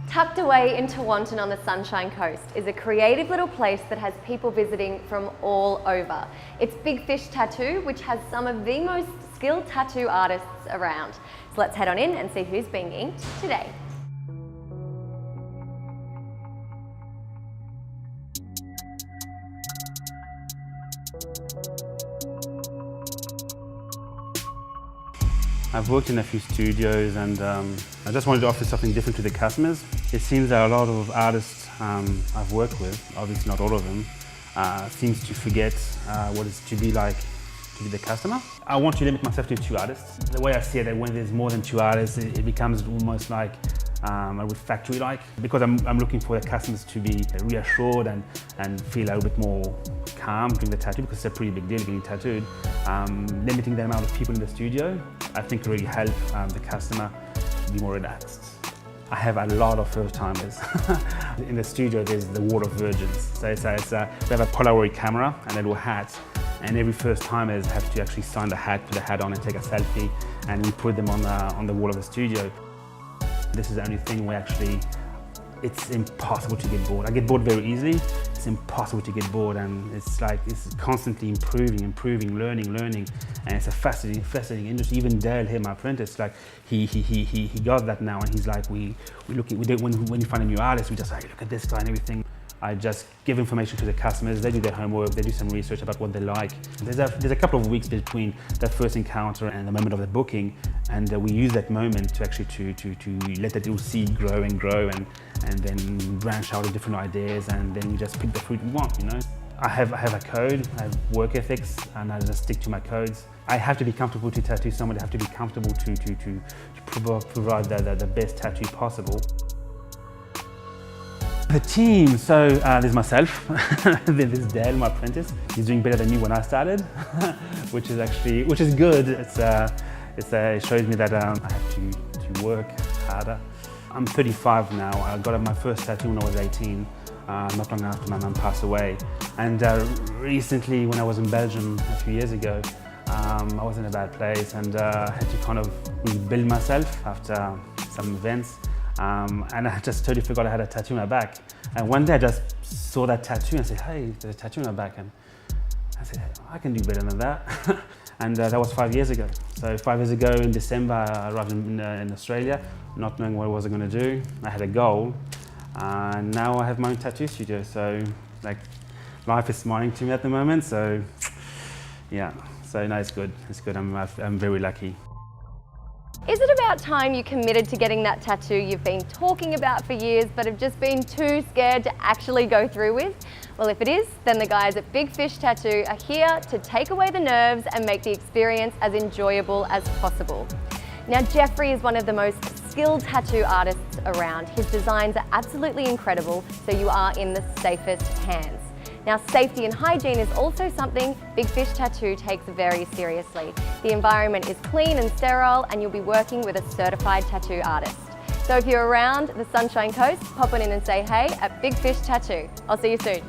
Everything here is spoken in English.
Tucked away in Tewantin on the Sunshine Coast is a creative little place that has people visiting from all over. It's BigFish Tattoo, which has some of the most skilled tattoo artists around. So let's head on in and see who's being inked today. I've worked in a few studios and I just wanted to offer something different to the customers. It seems that a lot of artists I've worked with, obviously not all of them, seems to forget what it's to be like to be the customer. I want to limit myself to 2 artists. The way I see it, that when there's more than 2 artists, it becomes almost like a bit factory-like, because I'm looking for the customers to be reassured and feel a little bit more calm during the tattoo, because it's a pretty big deal getting tattooed. Limiting the amount of people in the studio, I think really help the customer be more relaxed. I have a lot of first-timers. In the studio there's the wall of virgins. So we have a Polaroid camera and a little hat, and every first-timers have to actually sign the hat, put the hat on and take a selfie, and we put them on the wall of the studio. This is the only thing where actually it's impossible to get bored. I get bored very easily. It's impossible to get bored, and it's constantly improving, learning, and it's a fascinating industry. Even Dale here, my apprentice, like he got that now, and he's like, when you find a new artist, we just like, look at this guy and everything. I just give information to the customers, they do their homework, they do some research about what they like. There's a couple of weeks between that first encounter and the moment of the booking, and we use that moment to actually to let that little seed grow and then branch out of different ideas, and then we just pick the fruit we want, you know. I have a code, I have work ethics, and I just stick to my codes. I have to be comfortable to tattoo someone, I have to be comfortable to provide the best tattoo possible. The team, so there's myself, there's Dale, my apprentice. He's doing better than me when I started, which is good. It shows me that I have to work harder. I'm 35 now. I got my first tattoo when I was 18, not long after my mum passed away. And recently, when I was in Belgium a few years ago, I was in a bad place, and I had to kind of rebuild myself after some events. And I just totally forgot I had a tattoo on my back. And one day I just saw that tattoo and said, hey, there's a tattoo on my back. And I said, I can do better than that. And that was 5 years ago. So 5 years ago in December, I arrived in Australia, not knowing what I was going to do. I had a goal, and now I have my own tattoo studio. So like, life is smiling to me at the moment. So yeah, so no, it's good. It's good. I'm very lucky. Is it about time you committed to getting that tattoo you've been talking about for years but have just been too scared to actually go through with? Well, if it is, then the guys at BigFish Tattoo are here to take away the nerves and make the experience as enjoyable as possible. Now, Jeffrey is one of the most skilled tattoo artists around. His designs are absolutely incredible, so you are in the safest hands. Now, safety and hygiene is also something BigFish Tattoo takes very seriously. The environment is clean and sterile, and you'll be working with a certified tattoo artist. So if you're around the Sunshine Coast, pop on in and say hey at BigFish Tattoo. I'll see you soon.